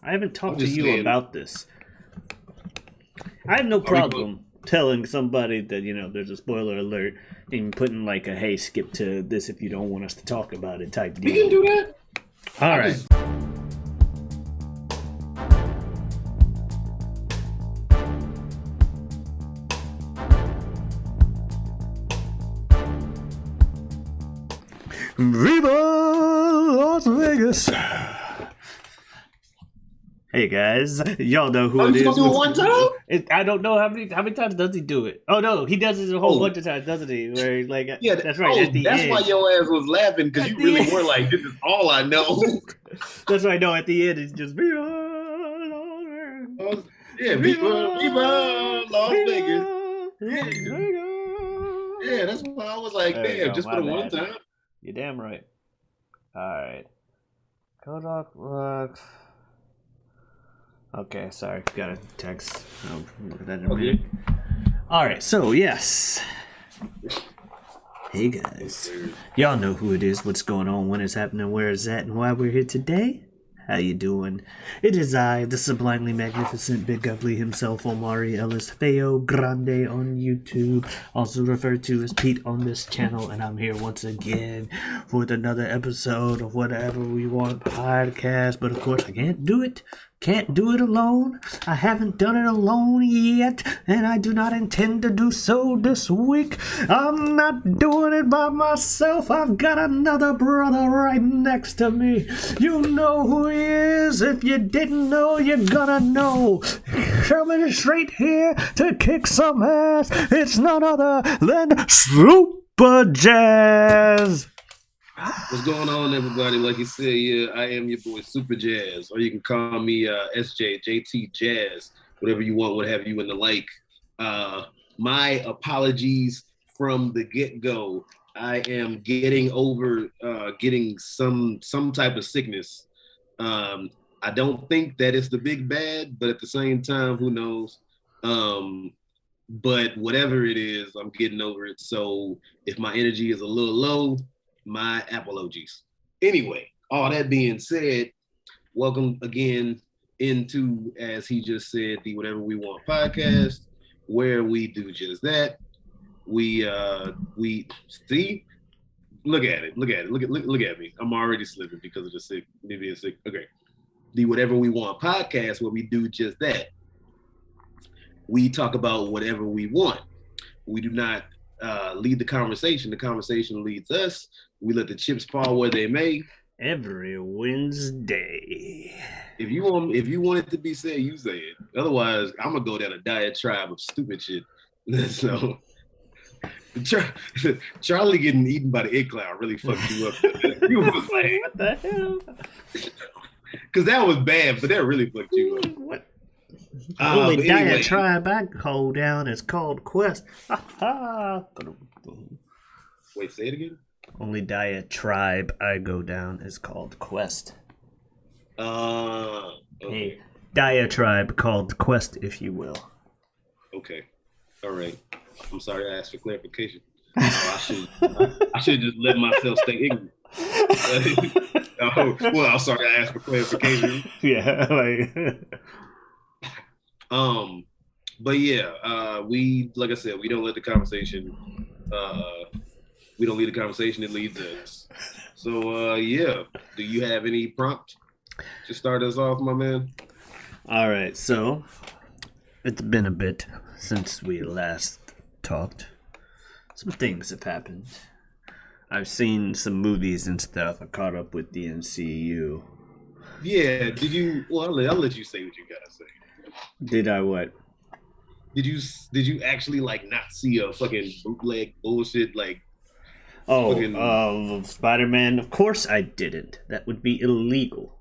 I haven't talked to just you saying. about this. I have no problem telling somebody that, there's a spoiler alert and putting like a, hey, skip to this if you don't want us to talk about it type deal. We can do that. All right. Viva Las Vegas! Hey guys, y'all know who it is. Gonna do it one time? I don't know how many times does he do it. Oh no, he does it a whole bunch of times, doesn't he? Where he's like, yeah, that's right. That's why your ass was laughing because you really were like, this is all I know. That's right. No, at the end it's just Viva Las Vegas. Viva Las Vegas. Yeah, that's why I was like, damn, just for the one time. You're damn right. All right. Kodak looks. Okay, sorry. Got a text. I'll look at that in a minute. All right, so yes. Hey guys. Y'all know who it is, what's going on, when it's happening, where it's at, and why we're here today. How you doing? It is I, the sublimely magnificent Big Ugly himself, Omari Ellis Feogrande on YouTube, also referred to as Pete on this channel, and I'm here once again with another episode of Whatever We Want podcast, but of course I can't do it alone. I haven't done it alone yet, and I do not intend to do so this week. I'm not doing it by myself. I've got another brother right next to me. You know who he is. If you didn't know, you're gonna know. Coming straight here to kick some ass. It's none other than Superjaz. What's going on, everybody? Like you said, yeah, I am your boy Superjaz, or you can call me SJ, JT Jazz, whatever you want, what have you in the like. My apologies from the get-go. I am getting over getting some type of sickness. I don't think that it's the big bad, but at the same time, who knows? But whatever it is, I'm getting over it. So if my energy is a little low, my apologies. Anyway, all that being said, welcome again into, as he just said, the Whatever We Want podcast, where we do just that. We see, look at me. I'm already slipping because of the sick, me being sick. Okay, the Whatever We Want podcast, where we do just that. We talk about whatever we want. We do not lead the conversation. The conversation leads us. We let the chips fall where they may. Every Wednesday. If you want it to be said, you say it. Otherwise, I'm gonna go down a diatribe of stupid shit. So, Charlie getting eaten by the egg cloud really fucked you up. You was like, what the hell? Because that was bad, but that really fucked you up. What? The only diatribe I go down is called Quest. Wait, say it again? Only diatribe I go down is called Quest. Okay. A diatribe called Quest, if you will. Okay. All right. I'm sorry I asked for clarification. I should just let myself stay ignorant. Well, I'm sorry I asked for clarification. Yeah, but yeah, we, like I said, we don't let the conversation we don't lead the conversation, it leads us. So yeah, do you have any prompt to start us off, my man? All right, so it's been a bit since we last talked. Some things have happened. I've seen some movies and stuff. I caught up with the MCU. Yeah, did you? Well, I'll let you say what you gotta say. Did I what? Did you actually like not see a fucking bootleg bullshit like? Spider-Man? Of course I didn't. That would be illegal.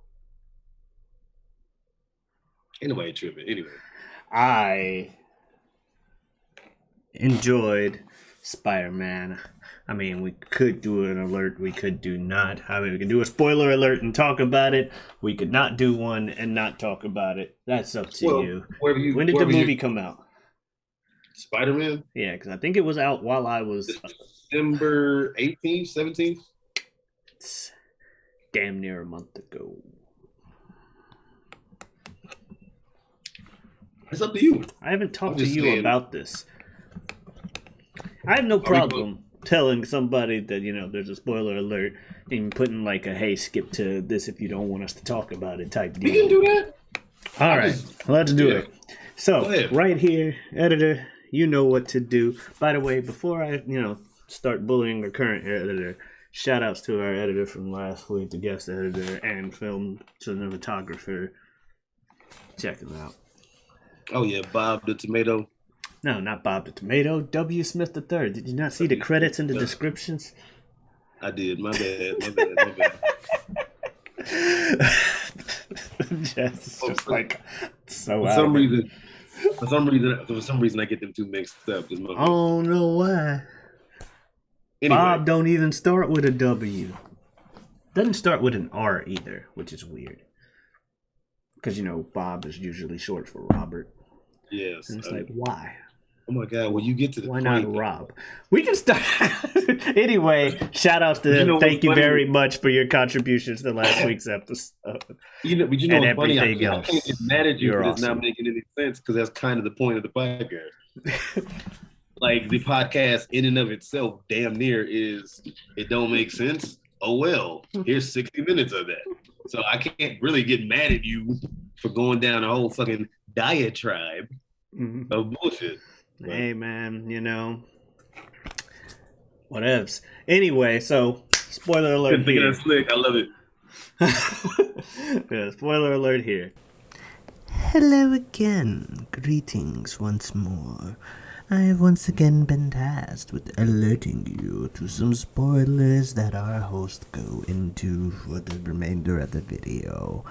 Anyway, tripping. Anyway, I enjoyed Spider-Man. I mean, we could do an alert, we could do not. I mean, we could do a spoiler alert and talk about it. We could not do one and not talk about it. That's up to you. When did the movie come out? Spider-Man? Yeah, because I think it was out while I was... December 18th, 17th? It's damn near a month ago. It's up to you. I haven't talked I'm to just you saying. about this. I have no Are we problem telling somebody that, there's a spoiler alert and putting like a, hey, skip to this if you don't want us to talk about it type We can deal. do that. All right, let's do it. Go So, ahead. right here, editor, you know what to do. By the way, before I, start bullying our current editor, shout outs to our editor from last week, the guest editor and film cinematographer. Check him out. Oh yeah, Bob the Tomato. No, not Bob the Tomato. W. Smith III. Did you not see the credits and the descriptions? I did. My bad. Just like so For out. some reason, I get them two mixed up. I don't know why. Anyway, Bob don't even start with a W. Doesn't start with an R either, which is weird. Because Bob is usually short for Robert. Yes. And it's like, why? Oh my God! When you get to the why point, not Rob? We can start anyway. Shout outs to him. Thank you very much for your contributions to last week's episode. But what's funny? I Else. can't get mad at you for this awesome. not making any sense because that's kind of the point of the podcast. Like the podcast in and of itself, damn near is it don't make sense. Oh well, here's 60 minutes of that. So I can't really get mad at you for going down a whole fucking diatribe of bullshit. Hey man, whatevs. Anyway, so spoiler alert here. Slick. I love it. Yeah, spoiler alert here. Hello again. Greetings once more. I have once again been tasked with alerting you to some spoilers that our host go into for the remainder of the video.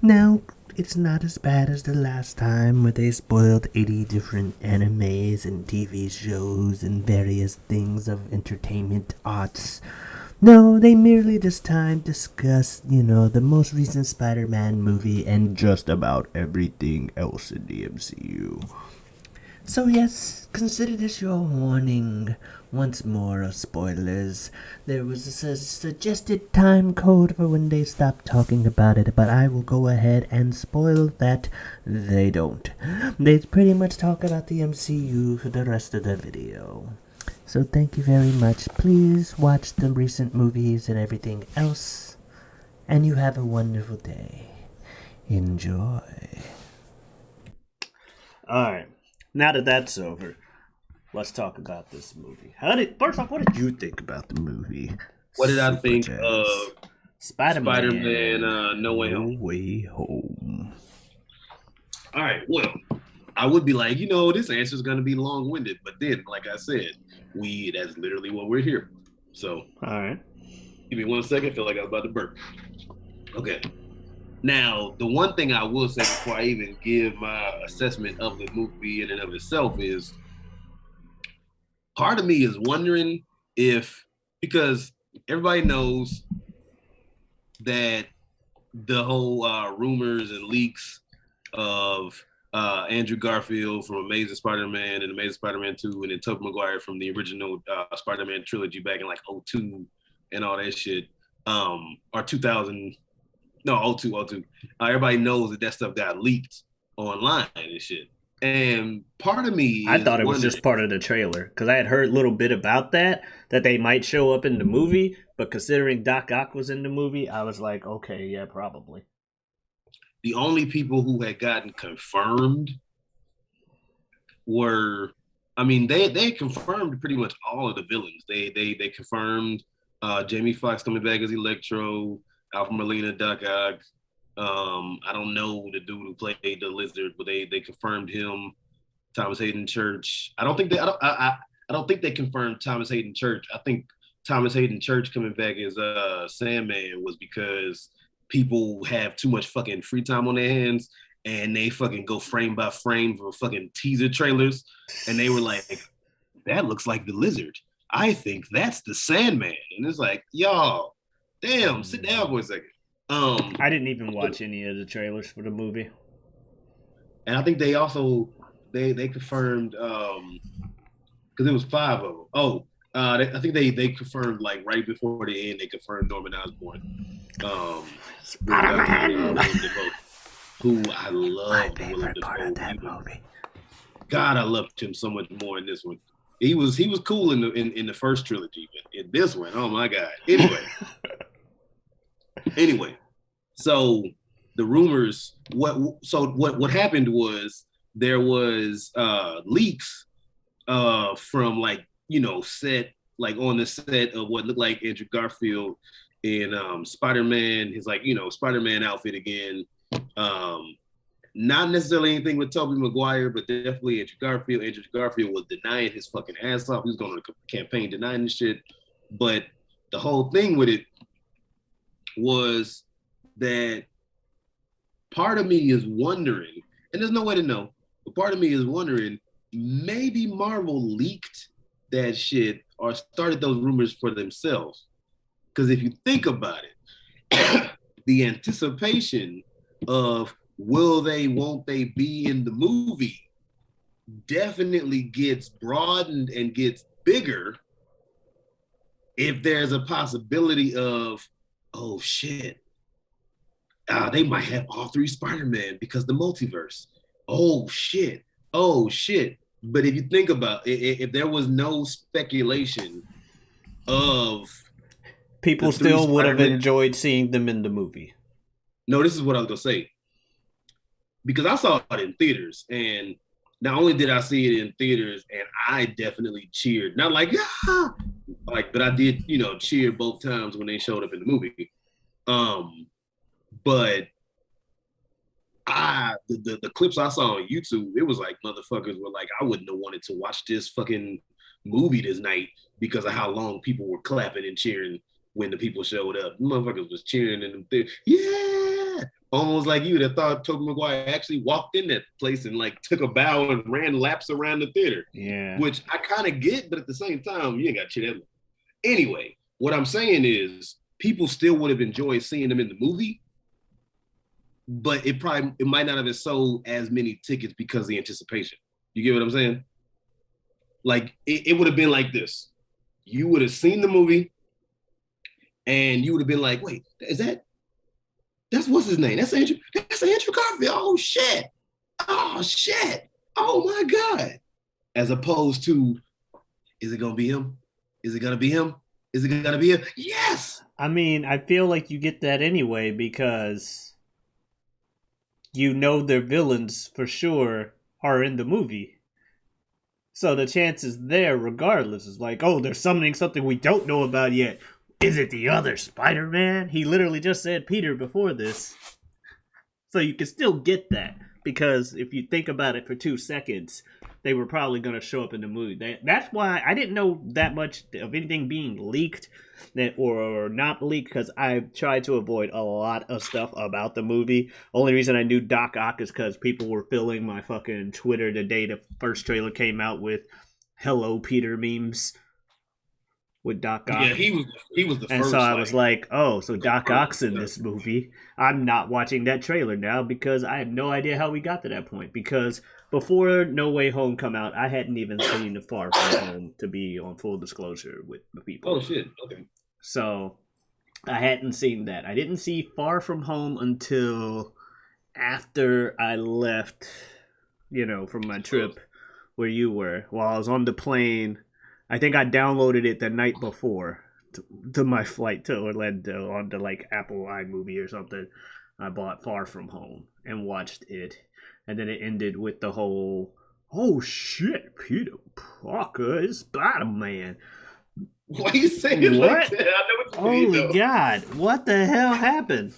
Now, it's not as bad as the last time where they spoiled 80 different animes and TV shows and various things of entertainment arts. No, they merely this time discussed, the most recent Spider-Man movie and just about everything else in the MCU. So yes, consider this your warning once more of spoilers. There was a suggested time code for when they stop talking about it, but I will go ahead and spoil that they don't. They pretty much talk about the MCU for the rest of the video. So thank you very much. Please watch the recent movies and everything else, and you have a wonderful day. Enjoy. Alright. Now that that's over, let's talk about this movie. First off, what did you think about the movie? What did I think Superjaz. of Spider-Man No Way Home? No Way Home. All right, well, I would be like, this answer is going to be long-winded, but then, like I said, that's literally what we're here for. So, all right, give me 1 second. I feel like I was about to burp. Okay. Now, the one thing I will say before I even give my assessment of the movie in and of itself is part of me is wondering because everybody knows that the whole rumors and leaks of Andrew Garfield from Amazing Spider-Man and Amazing Spider-Man 2 and then Tobey Maguire from the original Spider-Man trilogy back in like 2002 and all that shit, or 2000. No, 02. Everybody knows that stuff got leaked online and shit. And part of me, I thought it was just part of the trailer because I had heard a little bit about that they might show up in the movie. But considering Doc Ock was in the movie, I was like, okay, yeah, probably. The only people who had gotten confirmed were, they confirmed pretty much all of the villains. They confirmed Jamie Foxx coming back as Electro. Alfred Molina, Doc Ock. I don't know the dude who played the Lizard, but they confirmed him. Thomas Hayden Church. I don't think they confirmed Thomas Hayden Church. I think Thomas Hayden Church coming back as Sandman was because people have too much fucking free time on their hands and they fucking go frame by frame for fucking teaser trailers, and they were like, "That looks like the Lizard. I think that's the Sandman," and it's like, y'all. Damn, sit down for a second. I didn't even watch any of the trailers for the movie. And I think they also they confirmed because it was 5 of them. I think they confirmed like right before the end. They confirmed Norman Osborn. who I My loved Willem favorite part Dafoe. of that movie. God, I loved him so much more in this one. He was cool in the first trilogy, but in this one, oh my God. Anyway, so the rumors, what happened was there was leaks from like, set, like on the set of what looked like Andrew Garfield in Spider-Man, his like, Spider-Man outfit again. Not necessarily anything with Tobey Maguire, but definitely Andrew Garfield. Andrew Garfield was denying his fucking ass off. He was going on a campaign denying this shit. But the whole thing with it was that part of me is wondering, and there's no way to know, but part of me is wondering, maybe Marvel leaked that shit or started those rumors for themselves. Because if you think about it, the anticipation of will they, won't they be in the movie definitely gets broadened and gets bigger if there's a possibility of, oh shit, they might have all three Spider-Man because the multiverse. Oh shit. But if you think about it, if there was no speculation of People still would have enjoyed seeing them in the movie. No, this is what I was gonna say. Because I saw it in theaters, and not only did I see it in theaters, and I definitely cheered. Not like, but I did, cheer both times when they showed up in the movie. But the clips I saw on YouTube, it was like motherfuckers were like, I wouldn't have wanted to watch this fucking movie this night because of how long people were clapping and cheering when the people showed up. Motherfuckers was cheering in the theater. Yeah, almost like you would have thought Tobey Maguire actually walked in that place and like took a bow and ran laps around the theater. Yeah, which I kind of get, but at the same time, you ain't got shit at me. Anyway, what I'm saying is people still would have enjoyed seeing them in the movie, but it might not have sold as many tickets because of the anticipation. You get what I'm saying? Like it would have been like this. You would have seen the movie and you would have been like, wait, that's what's his name? That's Andrew Garfield. Oh shit. Oh my God. As opposed to, is it gonna be him? Is it gonna be him? Is it gonna be him? Yes. I mean, I feel like you get that anyway because their villains for sure are in the movie. So the chances there regardless is like, oh, they're summoning something we don't know about yet. Is it the other Spider-Man? He literally just said Peter before this. So you can still get that. Because if you think about it for 2 seconds, they were probably going to show up in the movie. That's why I didn't know that much of anything being leaked or not leaked, because I tried to avoid a lot of stuff about the movie. Only reason I knew Doc Ock is because people were filling my fucking Twitter the day the first trailer came out with Hello Peter memes with Doc Ock. Yeah, he was the first. And so I was like, oh, so Doc Ock's in this movie. I'm not watching that trailer now because I have no idea how we got to that point. Because before No Way Home come out, I hadn't even seen The Far From Home, to be on full disclosure with the people. Oh, shit. Okay. So I hadn't seen that. I didn't see Far From Home until after I left, from my trip where you were. While I was on the plane, I think I downloaded it the night before to my flight to Orlando onto like Apple iMovie or something. I bought Far From Home and watched it. And then it ended with the whole, oh shit, Peter Parker is Spider-Man. Why are you saying it like that? I know what you mean, Holy God, what the hell happened?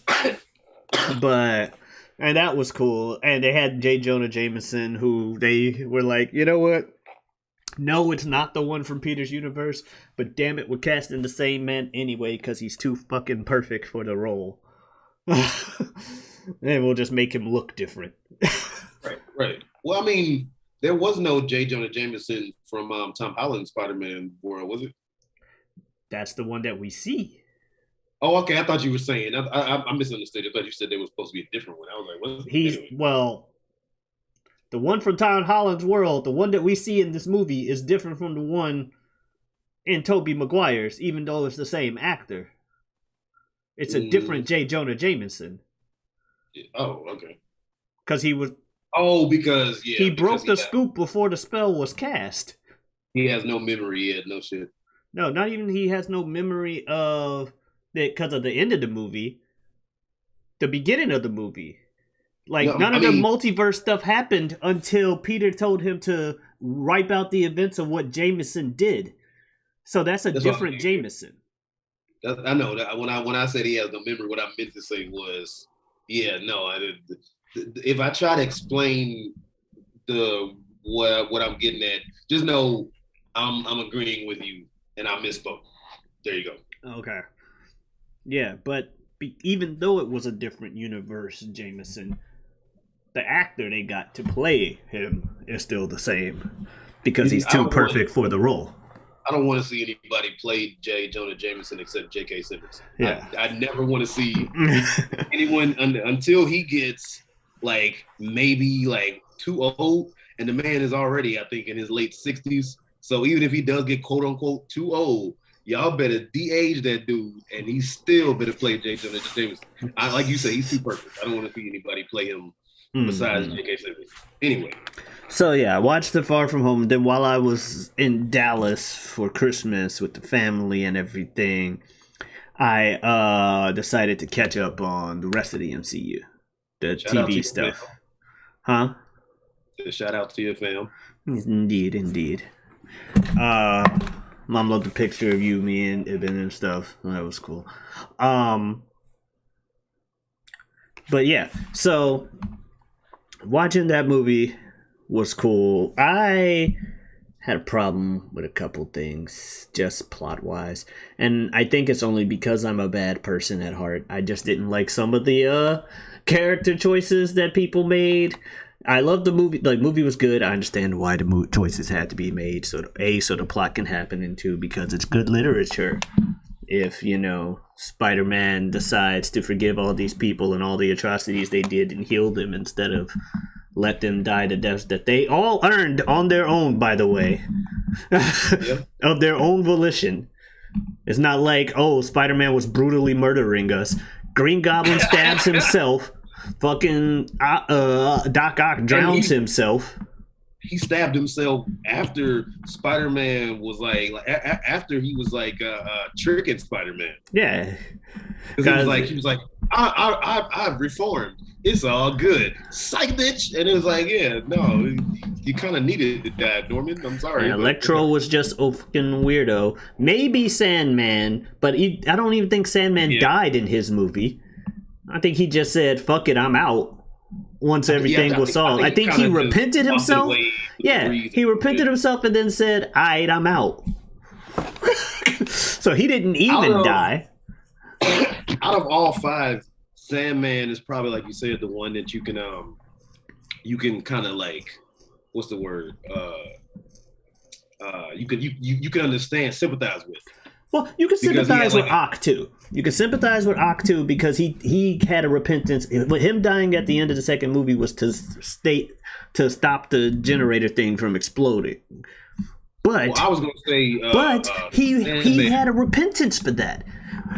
And that was cool. And they had J. Jonah Jameson, who they were like, you know what? No, it's not the one from Peter's universe, but damn it, we're casting the same man anyway because he's too fucking perfect for the role. And we'll just make him look different. Right. Well, I mean, there was no J. Jonah Jameson from Tom Holland's Spider-Man world, was it? That's the one that we see. Oh, okay. I thought you were saying. I misunderstood. I thought you said there was supposed to be a different one. I was like, what? Anyway. The one from Tom Holland's world, the one that we see in this movie, is different from the one in Tobey Maguire's, even though it's the same actor. It's a different J. Jonah Jameson. Oh, okay. because he was because he broke the scoop before the spell was cast. He has no memory yet. No shit. No, not even he has no memory of that because of the end of the movie, the beginning of the movie. Like none of the multiverse stuff happened until Peter told him to wipe out the events of what Jameson did. So that's different Jameson. I know that when I said he has no memory, what I meant to say was, if I try to explain what I'm getting at, just know I'm agreeing with you and I misspoke. There you go. Okay. Yeah, but even though it was a different universe, Jameson, the actor they got to play him is still the same because he's too perfect for the role. I don't want to see anybody play J. Jonah Jameson except J.K. Simmons. Yeah. I never want to see anyone until he gets maybe too old, and the man is already, I think, in his late 60s. So even if he does get quote unquote too old, y'all better de-age that dude, and he still better play J. Jonah Jameson. Like you say, he's too perfect. I don't want to see anybody play him besides J.K. Simmons. Anyway. So yeah, I watched The Far From Home. Then while I was in Dallas for Christmas with the family and everything, I decided to catch up on the rest of the MCU, the TV stuff. Huh? Shout out to your fam. Indeed. Mom loved the picture of you, me, and Ibn and stuff. That was cool. But yeah, so watching that movie was cool. I had a problem with a couple things, just plot-wise. And I think it's only because I'm a bad person at heart. I just didn't like some of the character choices that people made. I love the movie. The movie was good. I understand why the choices had to be made. So the plot can happen, and two, because it's good literature. If, Spider-Man decides to forgive all these people and all the atrocities they did and heal them instead of let them die the deaths that they all earned on their own, by the way. Yep. Of their own volition. It's not like, Spider-Man was brutally murdering us. Green Goblin stabs himself. Fucking Doc Ock drowns himself. He stabbed himself after Spider-Man was after he was tricking Spider-Man. Yeah, because he was like, I've reformed. It's all good, psych bitch. And it was you kind of needed that, Norman. I'm sorry. Yeah, Electro was just a fucking weirdo. Maybe Sandman, but I don't even think Sandman died in his movie. I think he just said, "Fuck it, I'm out." Once everything was solved, I think he repented himself. Yeah, he repented himself and then said, "Alright, I'm out." So he didn't even die. Out of all five, Sandman is probably, like you said, the one that you can kind of what's the word? You can understand, sympathize with. Well, you can sympathize with Ock too. You can sympathize with Ock too because he had a repentance. Him dying at the end of the second movie was to stop the generator thing from exploding. But I was gonna say, he had a repentance for that.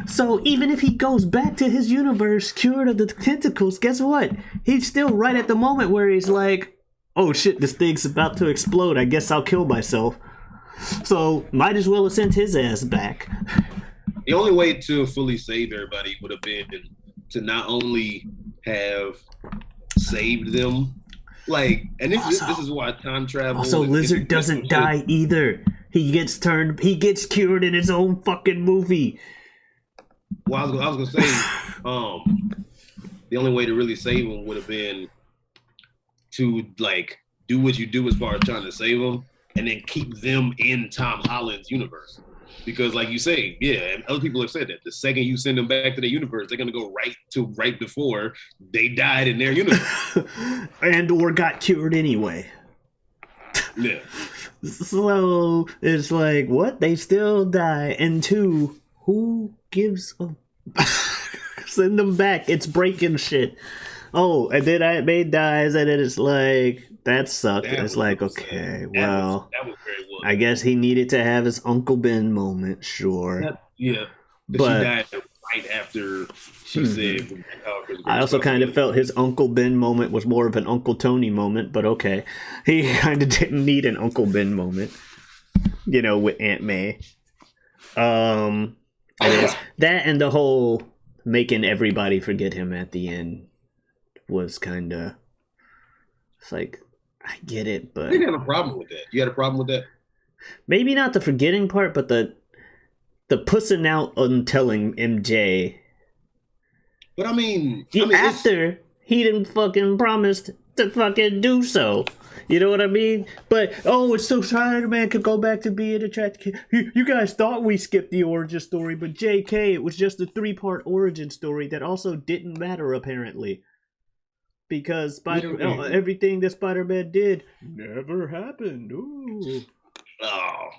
So even if he goes back to his universe cured of the tentacles, guess what? He's still right at the moment where he's like, "Oh shit, this thing's about to explode. I guess I'll kill myself." So might as well have sent his ass back. The only way to fully save everybody would have been to not only have saved them, and this is why time travel. Also, Lizard doesn't die either. He gets cured in his own fucking movie. Well, I was gonna say, the only way to really save him would have been to do what you do as far as trying to save him, and then keep them in Tom Holland's universe. Because like you say, and other people have said that the second you send them back to their universe, they're going to go right before they died in their universe. And or got cured anyway. Yeah. So it's what? They still die. And two, who gives a... Send them back. It's breaking shit. Oh, and then Aunt May dies, and then it's that sucked. It's okay, well, that was very well. I guess he needed to have his Uncle Ben moment, sure. But she died right after she said. I also kind of felt his Uncle Ben moment was more of an Uncle Tony moment, but okay. He kind of didn't need an Uncle Ben moment, with Aunt May. That and the whole making everybody forget him at the end was kind of, it's like, I get it, but... I didn't have a problem with that. You had a problem with that? Maybe not the forgetting part, but the pussing out on telling MJ. But I mean after he didn't fucking promised to fucking do so. You know what I mean? But, it's so Spider-Man could go back to being a trash kid. You guys thought we skipped the origin story, but JK, it was just a 3-part origin story that also didn't matter, apparently. Because everything that Spider-Man did never happened. Ooh. Oh.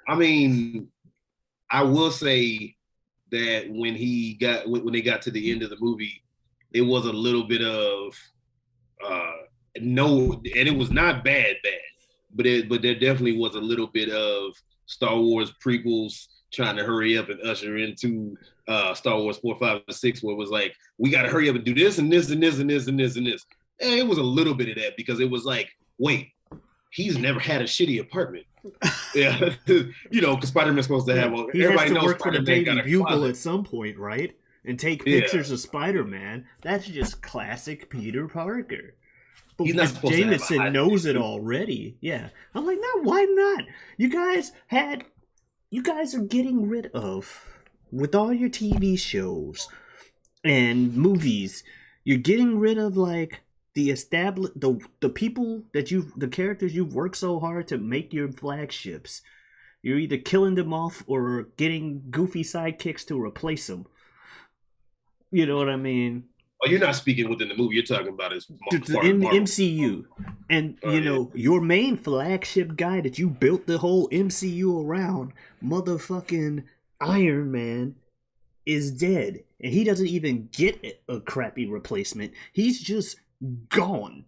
I mean, I will say that when they got to the end of the movie, it was a little bit of and it was not bad, but there definitely was a little bit of Star Wars prequels trying to hurry up and usher into Star Wars 4, 5, and 6, where it was like, we got to hurry up and do this and this and this and this and this and this. And it was a little bit of that, because it was like, wait, he's never had a shitty apartment. Yeah, because Spider-Man's supposed to have. He has to work for the Daily Bugle at some point, right? And take pictures of Spider-Man. That's just classic Peter Parker. But he's not supposed Jameson to knows it already. Yeah, I'm like, no, why not? You guys are getting rid of, with all your TV shows and movies, you're getting rid of like the people the characters you've worked so hard to make your flagships. You're either killing them off or getting goofy sidekicks to replace them. You know what I mean? Oh, you're not speaking within the movie. You're talking about his in the MCU. And, your main flagship guy that you built the whole MCU around, motherfucking Iron Man, is dead. And he doesn't even get a crappy replacement. He's just gone.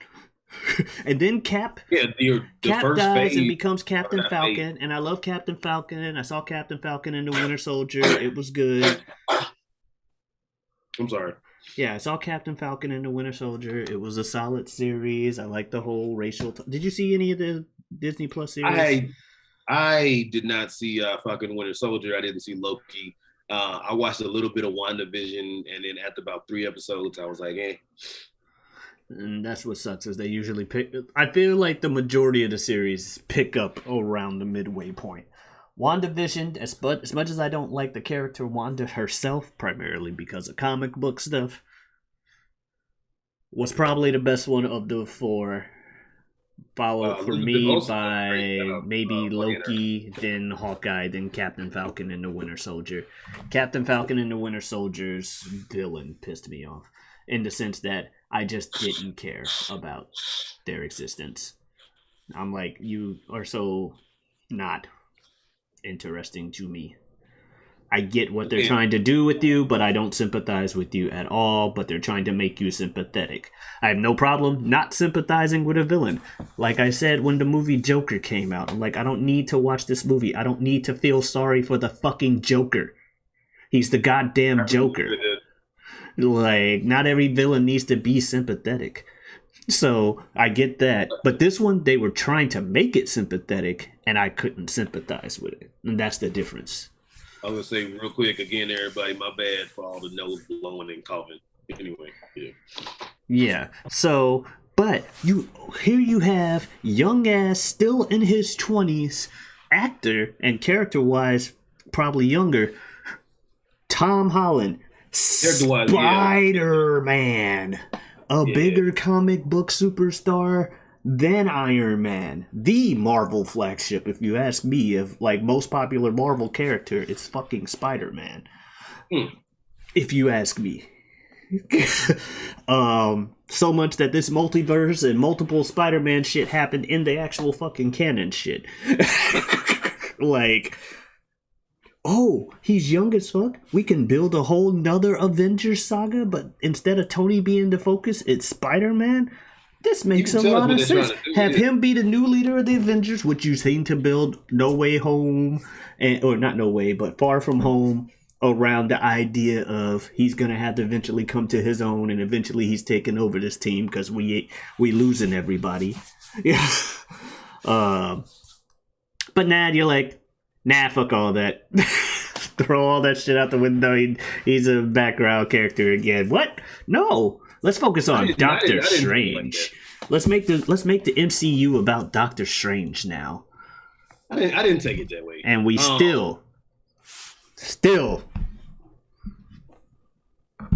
And then Cap first dies phase, and becomes Captain Falcon. And I love Captain Falcon. I saw Captain Falcon in the Winter Soldier. It was good. I'm sorry. Yeah, I saw Captain Falcon and the Winter Soldier. It was a solid series. I like the whole racial... Did you see any of the Disney Plus series? I did not see Falcon Winter Soldier. I didn't see Loki. I watched a little bit of WandaVision, and then after about 3 episodes, I was like, eh. And that's what sucks, is they usually pick... I feel like the majority of the series pick up around the midway point. WandaVision, as much as I don't like the character Wanda herself, primarily because of comic book stuff, was probably the best one of the 4. Followed for me by maybe Loki, then Hawkeye, then Captain Falcon and the Winter Soldier. Captain Falcon and the Winter Soldier's villain pissed me off, in the sense that I just didn't care about their existence. I'm like, you are so not interesting to me. I get what they're trying to do with you, but I don't sympathize with you at all, but they're trying to make you sympathetic. I have no problem not sympathizing with a villain. Like I said when the movie Joker came out, I'm like, I don't need to watch this movie. I don't need to feel sorry for the fucking Joker. He's the goddamn Joker. Like, not every villain needs to be sympathetic. So, I get that. But this one, they were trying to make it sympathetic, and I couldn't sympathize with it. And that's the difference. I was gonna say real quick again, everybody, my bad for all the nose blowing and coughing. Anyway, yeah. Yeah. So, but here you have young ass, still in his 20s, actor and character wise, probably younger, Tom Holland, Spider-Man, bigger comic book superstar than Iron Man, the Marvel flagship. If you ask me, of like most popular Marvel character, it's fucking Spider-Man. If you ask me. So much that this multiverse and multiple Spider-Man shit happened in the actual fucking canon shit. Like, oh, he's young as fuck. We can build a whole nother Avengers saga, but instead of Tony being the focus, it's Spider-Man. This makes a lot of sense. Have him be the new leader of the Avengers, which you seem to build No Way Home, or not No Way, but Far From Home, around the idea of he's gonna have to eventually come to his own, and eventually he's taking over this team because we losing everybody. Yeah. But now you're like, nah, fuck all that. Throw all that shit out the window. He's a background character again. What? No. Let's focus on Doctor Strange. Let's make the MCU about Doctor Strange now. I didn't take it that way. And we still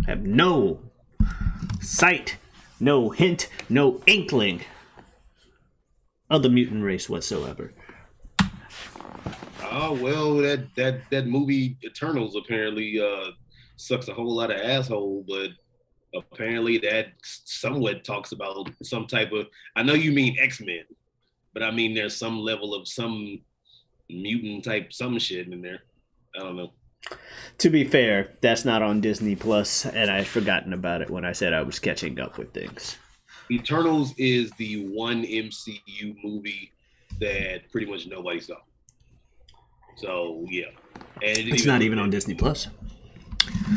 have no sight, no hint, no inkling of the mutant race whatsoever. Oh well, that movie Eternals apparently sucks a whole lot of asshole, but apparently that somewhat talks about some type of. I know you mean X-Men, but I mean there's some level of some mutant type some shit in there. I don't know. To be fair, that's not on Disney Plus, and I'd forgotten about it when I said I was catching up with things. Eternals is the one MCU movie that pretty much nobody saw. So yeah, and it's not even on Disney Plus.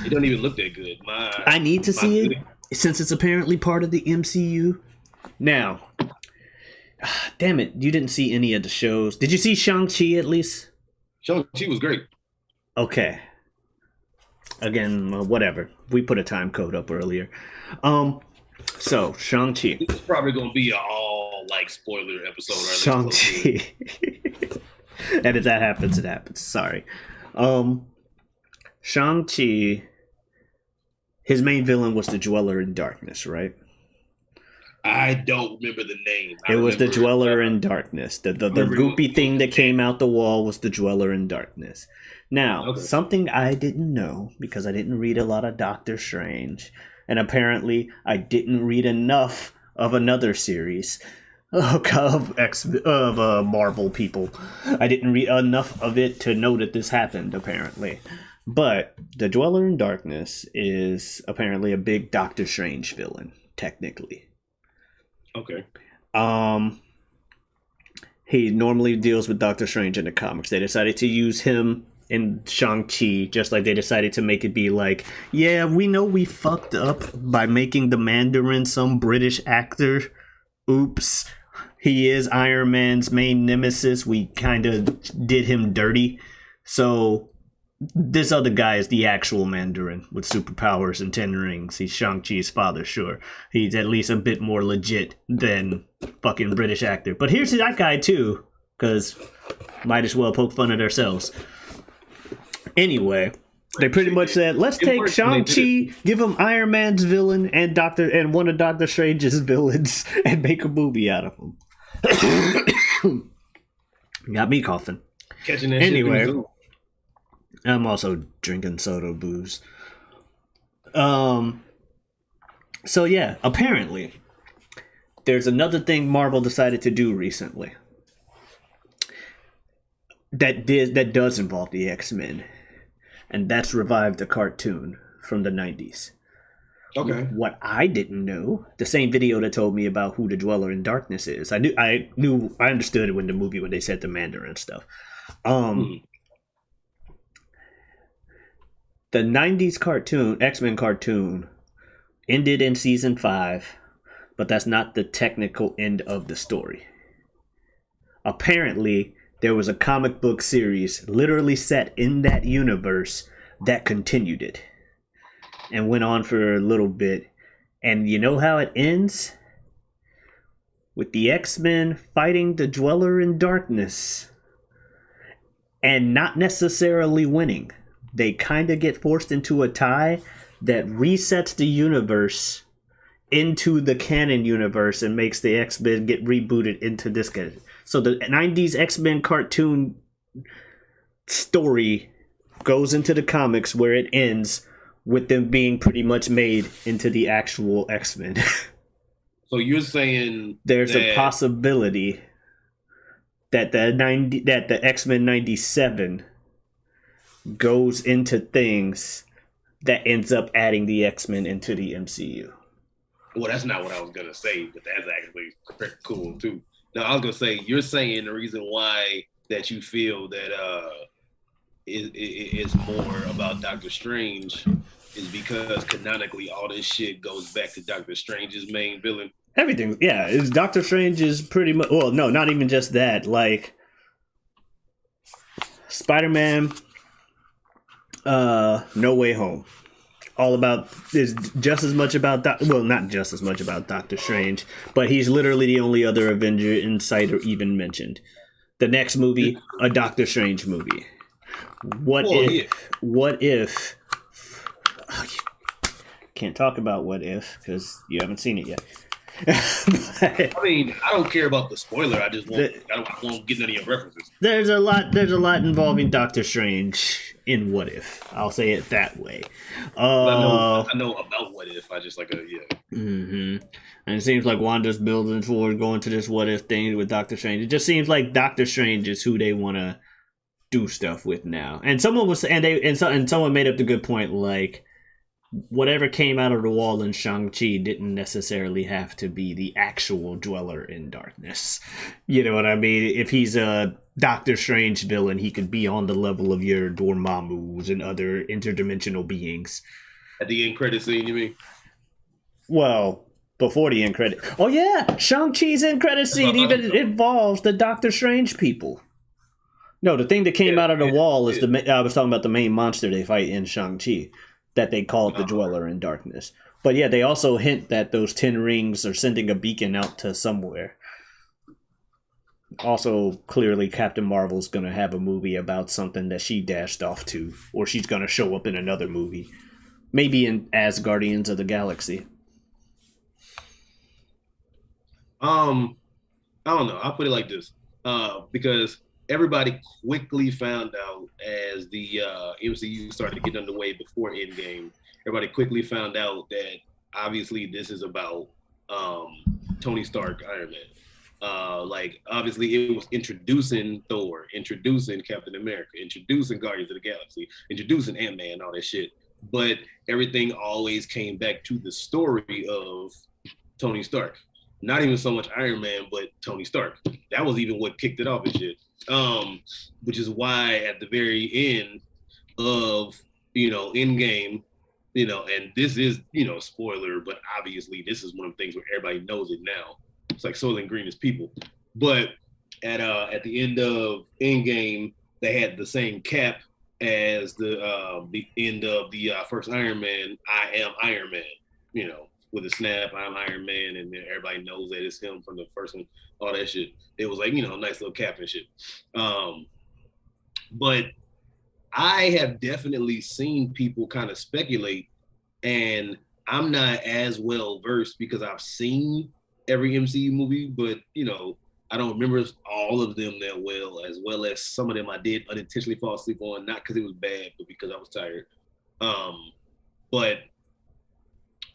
It don't even look that good. I need to see it since it's apparently part of the MCU. Now, damn it, you didn't see any of the shows. Did you see Shang-Chi at least? Shang-Chi was great. Okay. Again, whatever. We put a time code up earlier. So Shang-Chi. It's probably gonna be an all like spoiler episode. Shang-Chi. And if that happens, it happens. Sorry. Shang-Chi, his main villain was the Dweller in Darkness, right? I don't remember the name. It was the Dweller in Darkness. The goopy thing that came out the wall was the Dweller in Darkness. Now, something I didn't know, because I didn't read a lot of Doctor Strange, and apparently I didn't read enough of another series of Marvel people. I didn't read enough of it to know that this happened, apparently. But the Dweller in Darkness is apparently a big Doctor Strange villain, technically. Okay. He normally deals with Doctor Strange in the comics. They decided to use him in Shang-Chi, just like they decided to make it be like, yeah, we know we fucked up by making the Mandarin some British actor. Oops. He is Iron Man's main nemesis. We kind of did him dirty. So this other guy is the actual Mandarin with superpowers and 10 rings. He's Shang-Chi's father, sure. He's at least a bit more legit than fucking British actor. But here's that guy too, because might as well poke fun at ourselves. Anyway, they pretty much said, let's take Shang-Chi, give him Iron Man's villain and one of Doctor Strange's villains and make a movie out of him. Got me coughing. Catching that anyway, shit. I'm also drinking soda booze. So yeah, apparently there's another thing Marvel decided to do recently that does involve the X-Men, and that's revive the cartoon from the 90s. Okay. What I didn't know, the same video that told me about who the Dweller in Darkness is. I understood it when they said the Mandarin stuff. The 90s cartoon, X-Men cartoon, ended in season 5, but that's not the technical end of the story. Apparently, there was a comic book series literally set in that universe that continued it and went on for a little bit. And you know how it ends? With the X-Men fighting the Dweller in Darkness and not necessarily winning. They kind of get forced into a tie that resets the universe into the canon universe and makes the X-Men get rebooted into this guy. So the 90s X-Men cartoon story goes into the comics where it ends with them being pretty much made into the actual X-Men. So you're saying there's a possibility that the X-Men 97 goes into things that ends up adding the X-Men into the MCU. Well, that's not what I was gonna say, but that's actually cool too. Now I was gonna say, you're saying the reason why that you feel that is more about Doctor Strange is because canonically all this shit goes back to Doctor Strange's main villain. Everything, yeah. Is Doctor Strange is pretty much, well, no, not even just that. Like Spider-Man, No Way Home, all about is just as much about well, not just as much about Doctor Strange, but he's literally the only other Avenger in sight or even mentioned. The next movie, a Doctor Strange movie. What if? Can't talk about what if because you haven't seen it yet. I mean, I don't care about the spoiler. I won't get none of your references. There's a lot involving Doctor Strange in What If. I'll say it that way. I know about What If. I just Mm-hmm. And it seems like Wanda's building forward, going to this What If thing with Doctor Strange. It just seems like Doctor Strange is who they want to do stuff with now. And someone someone made up the good point, like, whatever came out of the wall in Shang-Chi didn't necessarily have to be the actual Dweller in Darkness. You know what I mean? If he's a Doctor Strange villain, he could be on the level of your Dormammus and other interdimensional beings. At the end credit scene, you mean? Well, before the end credit. Oh yeah, Shang-Chi's end credit scene even involves the Doctor Strange people. No, the thing that came out of the wall is I was talking about the main monster they fight in Shang-Chi, that they call it the Dweller in Darkness. But yeah, they also hint that those 10 rings are sending a beacon out to somewhere. Also, clearly, Captain Marvel's going to have a movie about something that she dashed off to, or she's going to show up in another movie. Maybe as Guardians of the Galaxy. I don't know. I'll put it like this. Because everybody quickly found out as the MCU started to get underway before Endgame. Everybody quickly found out that obviously this is about Tony Stark, Iron Man. Like obviously it was introducing Thor, introducing Captain America, introducing Guardians of the Galaxy, introducing Ant-Man, all that shit. But everything always came back to the story of Tony Stark. Not even so much Iron Man, but Tony Stark. That was even what kicked it off and shit. Which is why at the very end of, Endgame, and this is, spoiler, but obviously this is one of the things where everybody knows it now. It's like Soylent Green is people. But at the end of Endgame, they had the same cap as the end of the first Iron Man, I am Iron Man, with a snap, I'm Iron Man, and then everybody knows that it's him from the first one, all that shit. It was like, nice little cap and shit. But I have definitely seen people kind of speculate, and I'm not as well versed because I've seen every MCU movie, but, I don't remember all of them that well as some of them I did unintentionally fall asleep on, not because it was bad, but because I was tired. But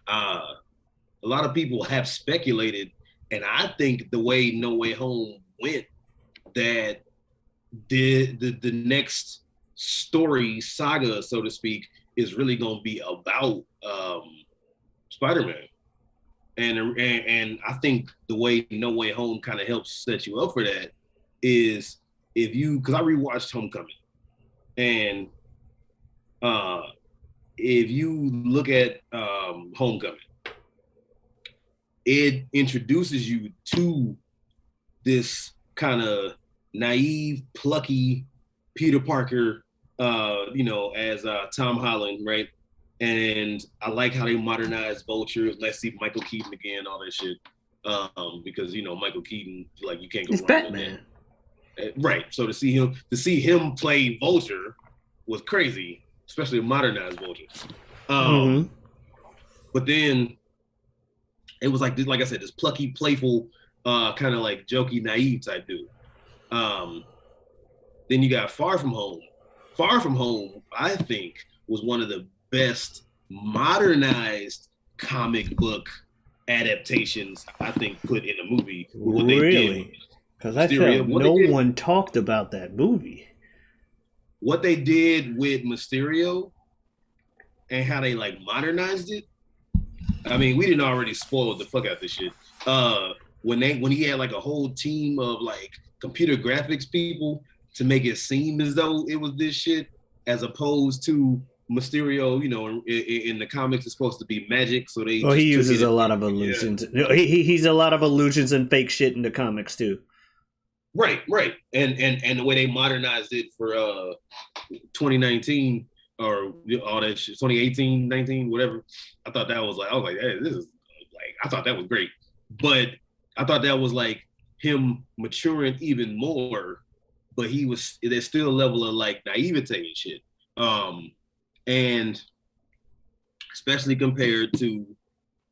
a lot of people have speculated, and I think the way No Way Home went, that the next story saga, so to speak, is really going to be about Spider-Man. And I think the way No Way Home kind of helps set you up for that is because I rewatched Homecoming, and if you look at Homecoming, it introduces you to this kind of naive, plucky Peter Parker, as Tom Holland, right? And I like how they modernized Vulture. Let's see Michael Keaton again, all that shit. Because Michael Keaton, like you can't go wrong Batman. With that. Right. So to see him play Vulture was crazy, especially a modernized Vulture. But then it was like I said, this plucky, playful, kind of like jokey, naive type dude. Then you got Far From Home. Far From Home, I think, was one of the best modernized comic book adaptations I think put in a movie. Really? Because I felt no one talked about that movie. What they did with Mysterio and how they like modernized it. I mean, we didn't already spoil the fuck out this shit. When he had like a whole team of like computer graphics people to make it seem as though it was this shit, as opposed to Mysterio. You know, in the comics, it's supposed to be magic, so they. Well, he just took uses it a lot of illusions. Yeah. He's a lot of illusions and fake shit in the comics too. Right, and the way they modernized it for 2019 or all that shit, 2018, 19, whatever. I thought that was like, I was like, hey, this is like, I thought that was great, but I thought that was like him maturing even more. But there's still a level of like naivete and shit, and especially compared to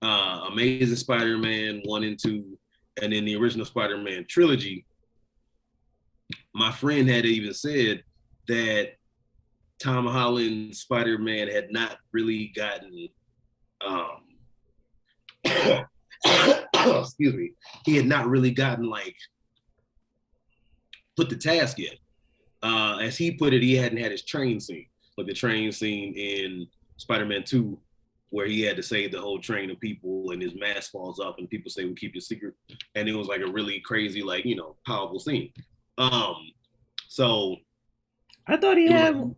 Amazing Spider-Man 1 and 2, and then the original Spider-Man trilogy. My friend had even said that Tom Holland's Spider-Man had not really gotten, excuse me, he had not really gotten like put the task yet. As he put it, he hadn't had his train scene, like the train scene in Spider-Man 2, where he had to save the whole train of people and his mask falls off and people say, we keep your secret. And it was like a really crazy, like, you know, powerful scene. So I thought him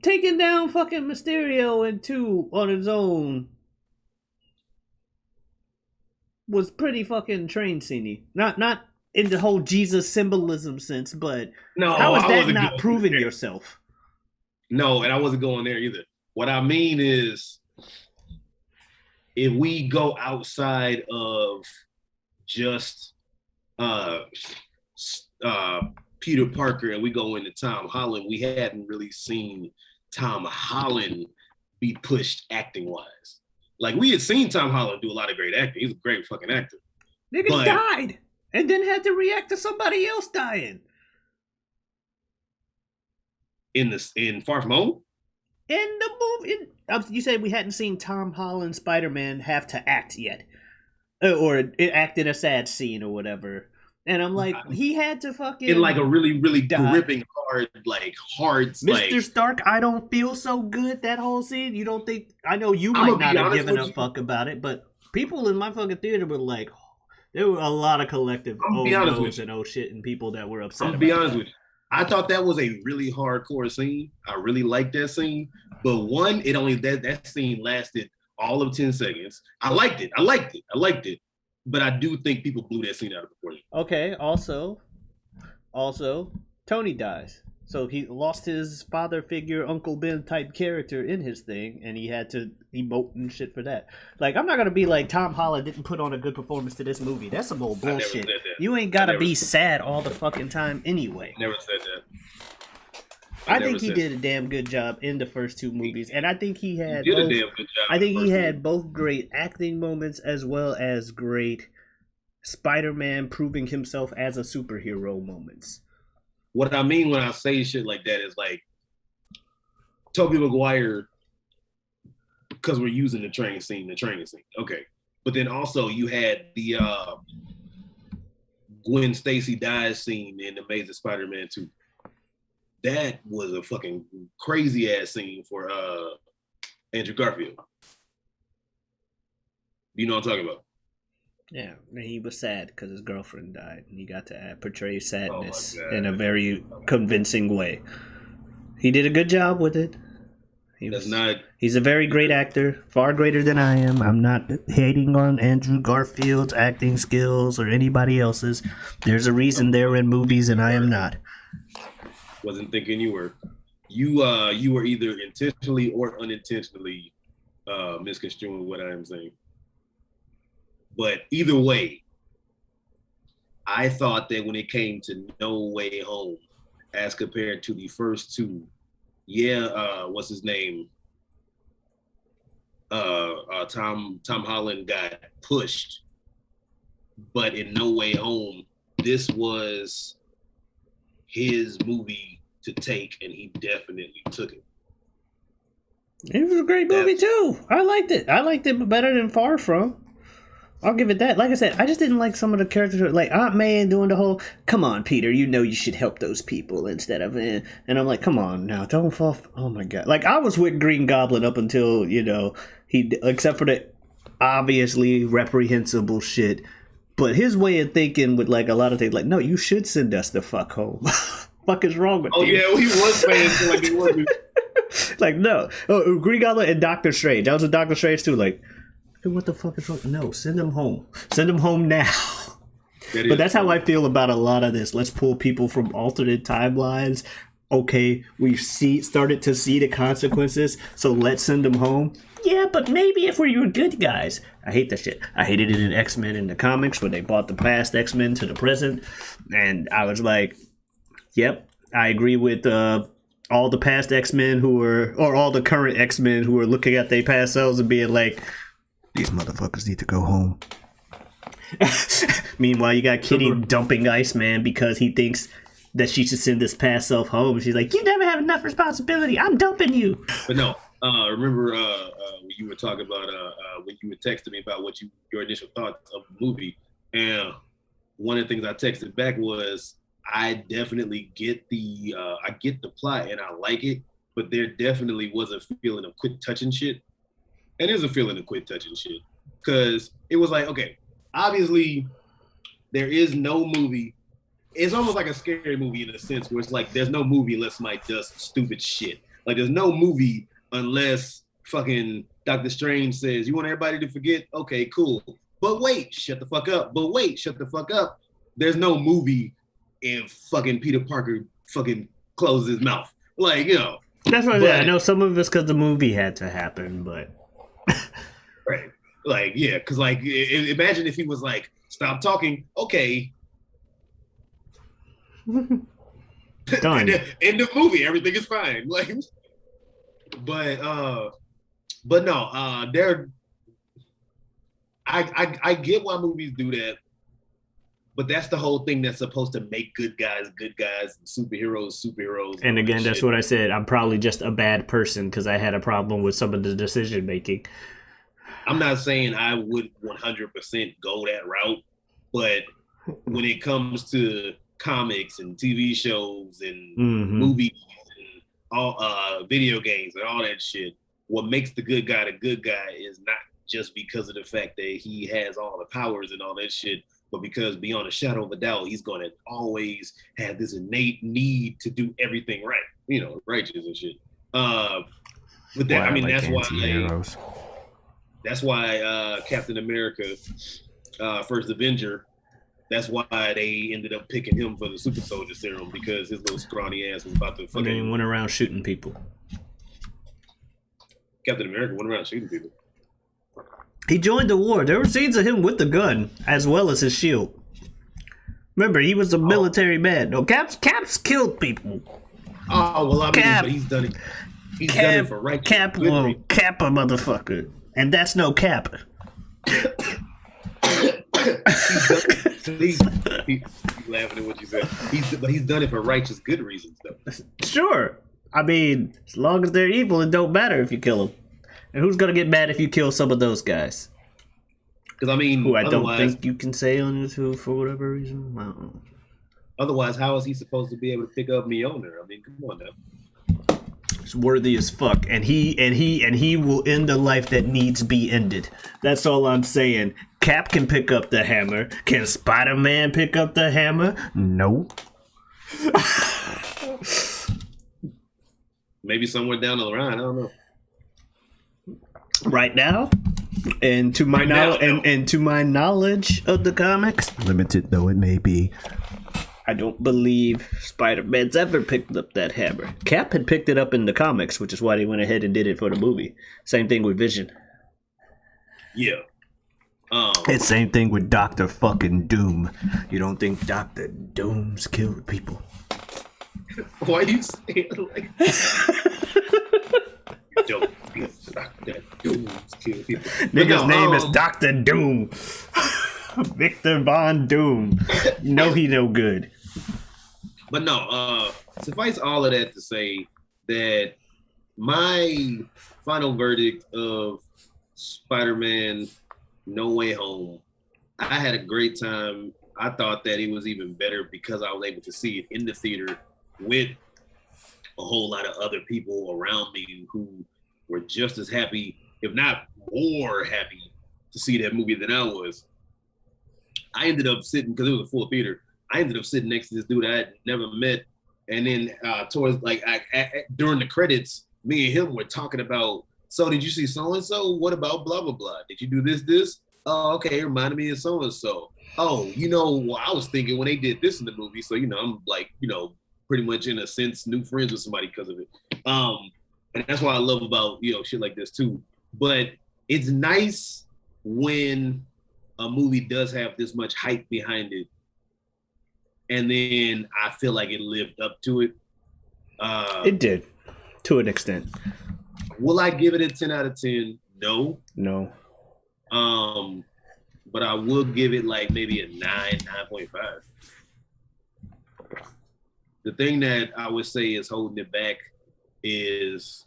taking down fucking Mysterio in 2 on his own was pretty fucking train scene-y. Not in the whole Jesus symbolism sense, but how is that not proving yourself? No, and I wasn't going there either. What I mean is, if we go outside of just Peter Parker and we go into Tom Holland, we hadn't really seen Tom Holland be pushed acting wise. Like, we had seen Tom Holland do a lot of great acting. He's a great fucking actor. Nigga died and then had to react to somebody else dying. In Far From Home? In the movie, you said we hadn't seen Tom Holland Spider-Man have to act yet, or act in a sad scene or whatever. And I'm like, he had to fucking in like a really, really gripping, hard. Mr. Stark, I don't feel so good. That whole scene, you don't think? I know you might not have given a fuck about it, but people in my fucking theater were like, there were a lot of collective oh no's and oh shit and people that were upset. I'll be honest with you. I thought that was a really hardcore scene. I really liked that scene. But one, it only that scene lasted all of 10 seconds. I liked it. But I do think people blew that scene out of proportion. Okay, also, Tony dies. So he lost his father figure, Uncle Ben type character in his thing, and he had to emote and shit for that. Like, I'm not going to be like, Tom Holland didn't put on a good performance to this movie. That's some old bullshit. You ain't got to be sad all the fucking time anyway. Never said that. I think he did a damn good job in the first 2 movies, and I think he had a damn good job. I think he had both great acting moments as well as great Spider-Man proving himself as a superhero moments. What I mean when I say shit like that is like Tobey Maguire, because we're using the training scene. Okay. But then also you had the Gwen Stacy dies scene in Amazing Spider-Man 2. That was a fucking crazy ass scene for Andrew Garfield. You know what I'm talking about? Yeah, he was sad because his girlfriend died, and he got to portray sadness in a very convincing way. He did a good job with it. He's a very great actor, far greater than I am. I'm not hating on Andrew Garfield's acting skills or anybody else's. There's a reason they're in movies and I am not. Wasn't thinking you were. You were either intentionally or unintentionally misconstruing what I am saying. But either way, I thought that when it came to No Way Home, as compared to the first 2, what's his name? Tom Holland got pushed, but in No Way Home, this was his movie to take, and he definitely took it. It was a great movie too. I liked it. I liked it better than Far From. I'll give it that. Like I said, I just didn't like some of the characters. Like Aunt May doing the whole, come on, Peter, you know you should help those people instead of, And I'm like, come on now, don't fall. Oh my God. Like, I was with Green Goblin up until, except for the obviously reprehensible shit. But his way of thinking with like a lot of things, like, no, you should send us the fuck home. fuck is wrong with Oh you? yeah, he was saying like it was. Like, no. Oh, Green Goblin and Doctor Strange. That was with Doctor Strange too. Like, hey, what the fuck is wrong? No, send him home. Send him home now. But that's how I feel about a lot of this. Let's pull people from alternate timelines. Okay, we've started to see the consequences, so let's send them home. Yeah, but maybe if we were good guys. I hate that shit. I hated it in X-Men in the comics when they brought the past X-Men to the present. And I was like, yep, I agree with all the past X-Men or all the current X-Men who are looking at their past selves and being like, these motherfuckers need to go home. Meanwhile, you got Kitty dumping Iceman because he thinks that she should send this past self home. She's like, you never have enough responsibility. I'm dumping you. But no, remember when you were talking about when you were texting me about your initial thoughts of the movie, and one of the things I texted back was, I definitely get the plot and I like it, but there definitely was a feeling of quit touching shit, and there's a feeling of quit touching shit because it was like, okay, obviously there is no movie. It's almost like a scary movie in a sense where it's like there's no movie unless somebody does stupid shit. Like there's no movie unless fucking Doctor Strange says, you want everybody to forget? Okay, cool. But wait, shut the fuck up. But wait, shut the fuck up. There's no movie if fucking Peter Parker fucking closes his mouth. Like, you know. That's what I know some of it's because the movie had to happen, but. Right. Like, yeah, because like, imagine if he was like, stop talking. Okay. Done. End of movie. Everything is fine. Like, but no, I get why movies do that, but that's the whole thing that's supposed to make good guys, and superheroes. And again, that's what I said. I'm probably just a bad person because I had a problem with some of the decision making. I'm not saying I would 100% go that route, but when it comes to comics and TV shows and movies and all video games and all that shit, what makes the good guy is not just because of the fact that he has all the powers and all that shit, but because beyond a shadow of a doubt, he's going to always have this innate need to do everything right, you know, righteous and shit. But that, I mean, that's why Captain America, First Avenger, that's why they ended up picking him for the super soldier serum, because his little scrawny ass was about to fucking... And he went around shooting people. Captain America went around shooting people. He joined the war. There were scenes of him with the gun, as well as his shield. Remember, he was a military man. No, Cap's killed people. Oh, well, I mean, but he's done it. He's done it for right. Cap will cap a motherfucker. And that's no cap. He's laughing at what you said. But he's done it for righteous, good reasons, though. Sure. I mean, as long as they're evil, it don't matter if you kill them. And who's gonna get mad if you kill some of those guys? Because I mean, who I don't think you can say on this who for whatever reason. I don't know. Otherwise, how is he supposed to be able to pick up Mjolnir? I mean, come on now. It's worthy as fuck, and he will end a life that needs be ended. That's all I'm saying. Cap can pick up the hammer. Can Spider-Man pick up the hammer? No. Maybe somewhere down the line. I don't know. Right now, and to my and to my knowledge of the comics, limited though it may be, I don't believe Spider-Man's ever picked up that hammer. Cap had picked it up in the comics, which is why they went ahead and did it for the movie. Same thing with Vision. Yeah. It's same thing with Dr. fucking Doom. You don't think Dr. Doom's killed people? Why do you say it like you don't think Dr. Doom's killed people? Nigga's name is Dr. Doom. Victor Von Doom. You know he no good. But no, suffice all of that to say that my final verdict of Spider-Man No Way Home, I had a great time. I thought that it was even better because I was able to see it in the theater with a whole lot of other people around me who were just as happy, if not more happy, to see that movie than I was. I ended up sitting, because it was a full theater, I ended up sitting next to this dude I had never met And then towards like during the credits, me and him were talking about. So did you see so and so? What about blah blah blah? Did you do this? Oh, okay. It reminded me of so and so. Oh, well, I was thinking when they did this in the movie. So I'm like, pretty much in a sense new friends with somebody because of it. And that's what I love about shit like this too. But it's nice when a movie does have this much hype behind it, and then I feel like it lived up to it. It did, to an extent. Will I give it a 10 out of 10? No. But I will give it like maybe a 9.5. The thing that I would say is holding it back is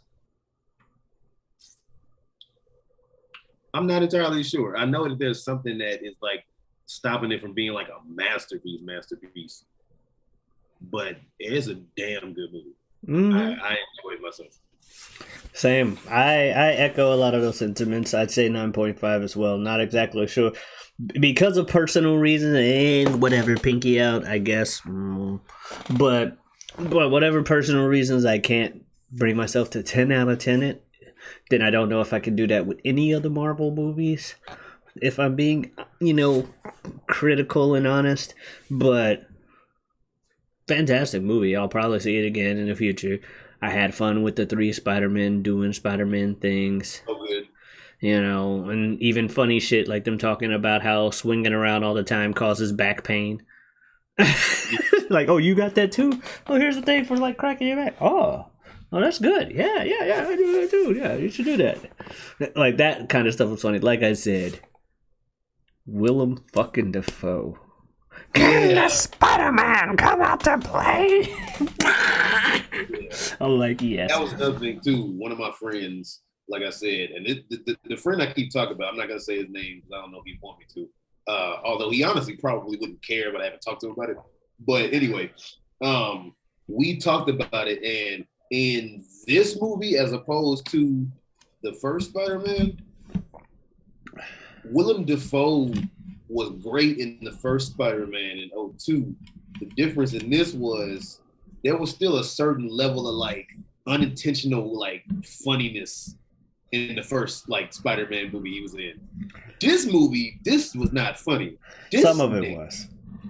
I'm not entirely sure. I know that there's something that is like stopping it from being like a masterpiece. But it's a damn good movie. Mm-hmm. I enjoyed myself. Same. I echo a lot of those sentiments. I'd say 9.5 as well. Not exactly sure. Because of personal reasons and whatever, pinky out, I guess. But whatever personal reasons, I can't bring myself to 10 out of 10 it. Then I don't know if I can do that with any of the Marvel movies. If I'm being, critical and honest. But fantastic movie. I'll probably see it again in the future. I had fun with the 3 Spider-Men doing Spider-Man things. So good. And even funny shit like them talking about how swinging around all the time causes back pain. Like, oh, you got that too? Oh, here's the thing for like cracking your back. Oh, that's good. Yeah, I do that too. Yeah, you should do that. Like that kind of stuff was funny. Like I said, Willem fucking Dafoe. Can the Spider-Man come out to play? I'm like, yes. That was another thing too. One of my friends, like I said, and the friend I keep talking about, I'm not gonna say his name because I don't know if he want me to. Although he honestly probably wouldn't care, but I haven't talked to him about it. But anyway, we talked about it, and in this movie, as opposed to the first Spider-Man, Willem Dafoe was great in the first Spider-Man in 2002. The difference in this was there was still a certain level of like unintentional like funniness in the first like Spider-Man movie he was in. This movie, this was not funny. Some of it was.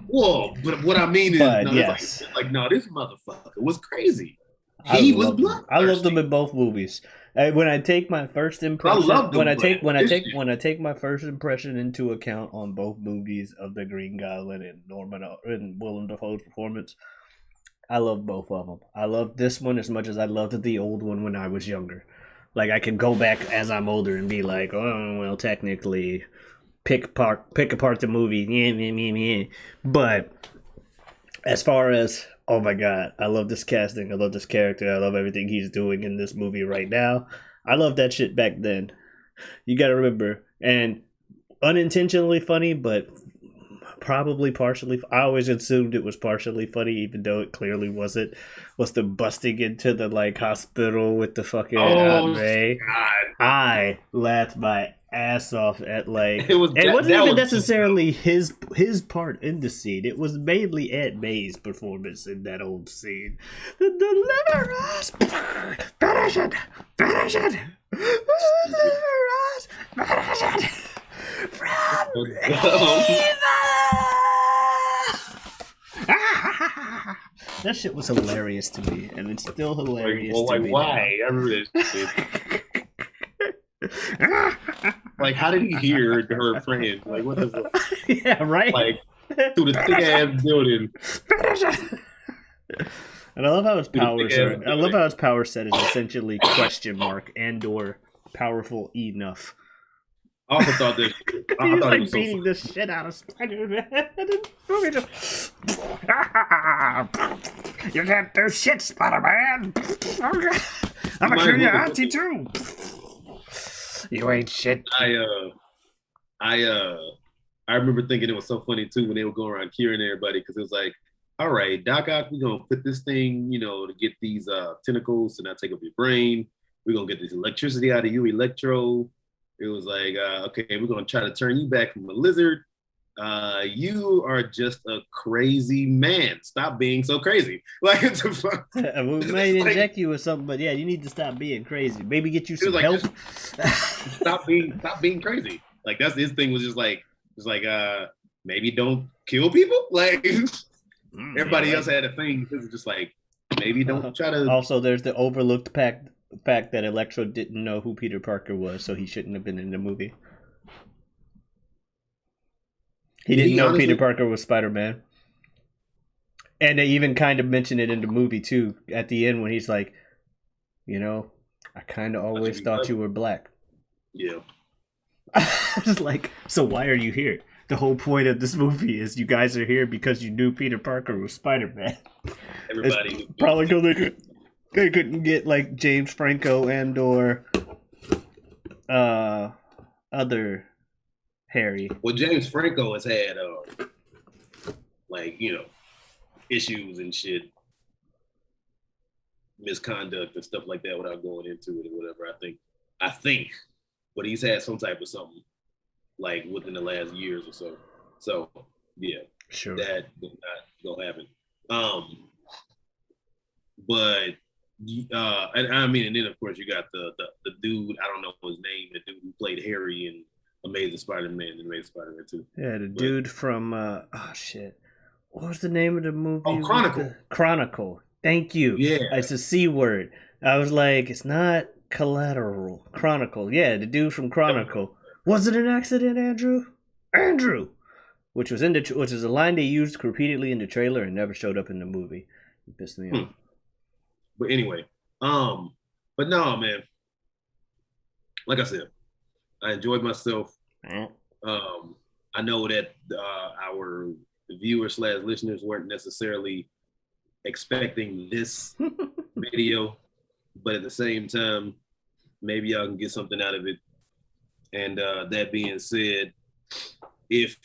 Whoa, but what I mean is, yes. no, this motherfucker was crazy. He was bloodthirsty. I loved them in both movies. When I take my first impression, when I take my first impression into account on both movies of the Green Goblin and Willem Dafoe's performance, I love both of them. I love this one as much as I loved the old one when I was younger. Like I could go back as I'm older and be like, oh well, technically, pick apart the movie, yeah. But as far as oh my god, I love this casting, I love this character, I love everything he's doing in this movie right now. I love that shit back then. You gotta remember, and unintentionally funny, but probably partially. I always assumed it was partially funny, even though it clearly wasn't. Was the busting into the like hospital with the fucking Aunt May? I laughed my ass off at like it wasn't even necessarily his part in the scene. It was mainly Aunt May's performance in that old scene. Deliver us, finish it, deliver us, finish it from evil. That shit was hilarious to me, and it's still hilarious to me. Why? I remember this shit. Like, how did he hear her friend? Like, what the fuck? Yeah, right? Like, through the thick ass building. And I love how its power set. I love how its power set is essentially question mark and or powerful enough. I also thought this. He's like beating the shit out of Spider-Man. You can't do shit, Spider-Man. I'm gonna kill your auntie too. You ain't shit. I remember thinking it was so funny too when they were going around curing everybody because it was like, all right, Doc Ock, we're gonna put this thing, to get these tentacles to not take up your brain. We're gonna get this electricity out of you, Electro. It was like, okay, we're gonna try to turn you back from a lizard you are just a crazy man. Stop being so crazy. Like, it's a fuck. We might inject you with something, but yeah, you need to stop being crazy. Maybe get you some like, help. Stop being crazy. Like, that's his thing was just like, maybe don't kill people. Like, everybody else had a thing. It was just like, maybe don't try to. Also, there's the overlooked fact that Electro didn't know who Peter Parker was, so he shouldn't have been in the movie. He didn't know Peter Parker was Spider-Man. And they even kind of mention it in the movie, too, at the end when he's like, you know, I kind of always thought you were black. Yeah. It's like, so why are you here? The whole point of this movie is you guys are here because you knew Peter Parker was Spider-Man. Everybody. It's probably because they couldn't get, like, James Franco and or other Harry. Well, James Franco has had, like, you know, issues and shit, misconduct and stuff like that without going into it or whatever. I think, but he's had some type of something like within the last years or so. So yeah, sure, that did not go happen. But and I mean, and then of course you got the dude, I don't know his name, the dude who played Harry in Amazing Spider-Man and Amazing Spider-Man 2. Yeah, the dude from oh shit. What was the name of the movie? Oh, Chronicle. Chronicle. Thank you. Yeah. It's a C word. I was like, it's not Collateral. Chronicle. Yeah, the dude from Chronicle. Was it an accident, Andrew? Andrew! Which is a line they used repeatedly in the trailer and never showed up in the movie. It pissed me off. But anyway, but no, man. Like I said, I enjoyed myself. I know that our viewers / listeners weren't necessarily expecting this video, but at the same time, maybe y'all can get something out of it. And that being said, if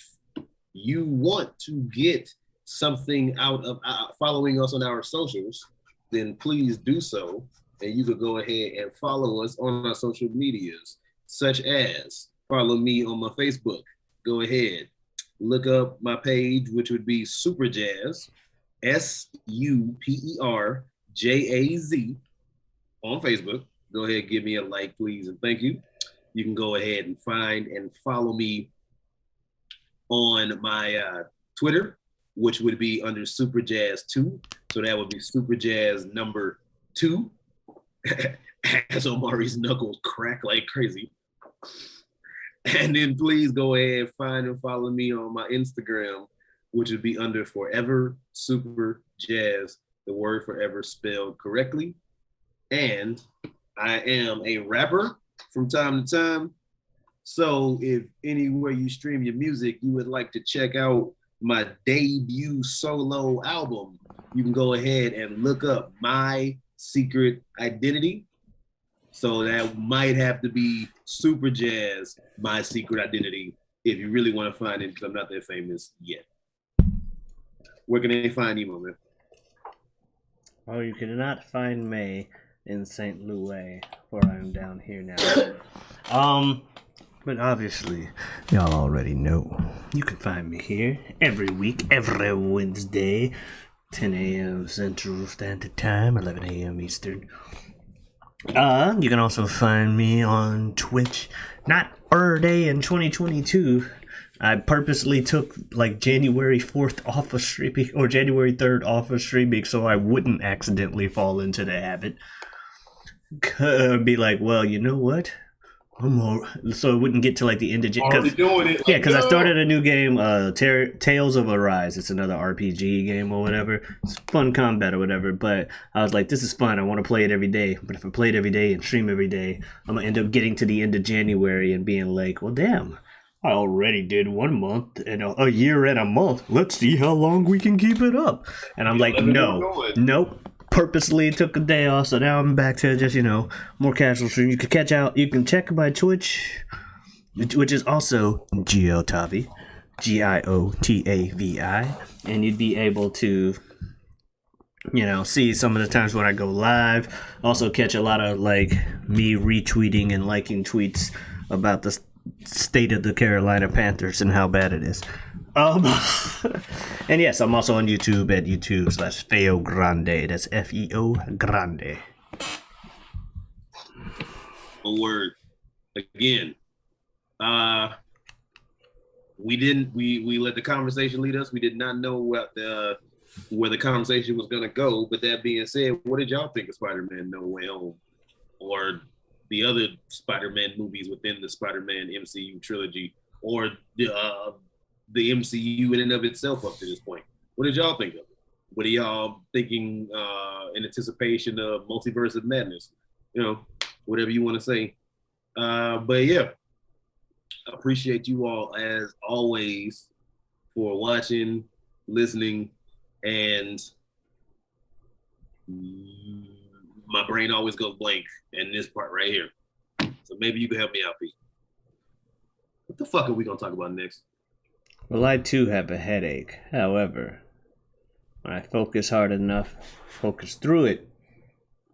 you want to get something out of following us on our socials, then please do so. And you could go ahead and follow us on our social medias, such as follow me on my Facebook. Go ahead, look up my page, which would be Superjaz, SUPERJAZ on Facebook. Go ahead, give me a like, please, and thank you. You can go ahead and find and follow me on my Twitter, which would be under Superjaz2. So that would be Superjaz number 2. As Omari's knuckles crack like crazy. And then please go ahead, find and follow me on my Instagram, which would be under Forever Superjaz, the word forever spelled correctly. And I am a rapper from time to time. So if anywhere you stream your music, you would like to check out my debut solo album, you can go ahead and look up My Secret Identity. So that might have to be Superjaz, My Secret Identity, if you really want to find it, because I'm not that famous yet. Where can they find you, man? Oh, you cannot find me in St. Louis, where I'm down here now. But obviously, y'all already know. You can find me here every week, every Wednesday, 10 a.m. Central Standard Time, 11 a.m. Eastern. You can also find me on Twitch. Not per day in 2022. I purposely took like January 4th off of streaming, or January 3rd off of streaming, so I wouldn't accidentally fall into the habit. Be like, well, you know what? So it wouldn't get to like the end of January. Yeah, because I started a new game, Tales of Arise. It's another RPG game or whatever. It's fun combat or whatever. But I was like, this is fun. I want to play it every day. But if I play it every day and stream every day, I'm gonna end up getting to the end of January and being like, well, damn, I already did 1 month and a year and a month. Let's see how long we can keep it up. And I'm like, nope. Purposely took a day off, so now I'm back to just, more casual stream. You can check my Twitch, which is also Giotavi, Giotavi, and you'd be able to, see some of the times when I go live. Also catch a lot of like me retweeting and liking tweets about the state of the Carolina Panthers and how bad it is. And yes, I'm also on YouTube at YouTube/feogrande. That's FEO Grande. A word. Again, we let the conversation lead us. We did not know where the conversation was gonna go. But that being said, what did y'all think of Spider-Man No Way Home, or the other Spider-Man movies within the Spider-Man MCU trilogy, or the MCU in and of itself up to this point? What did y'all think of it? What are y'all thinking in anticipation of Multiverse of Madness? Whatever you want to say. But yeah, appreciate you all as always for watching, listening, and my brain always goes blank in this part right here. So maybe you can help me out, Pete. What the fuck are we gonna talk about next? Well, I too have a headache. However, when I focus hard enough, focus through it,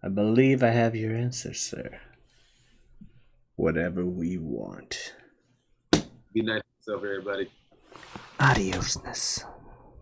I believe I have your answer, sir. Whatever we want. Be nice to yourself, everybody. Adiosness.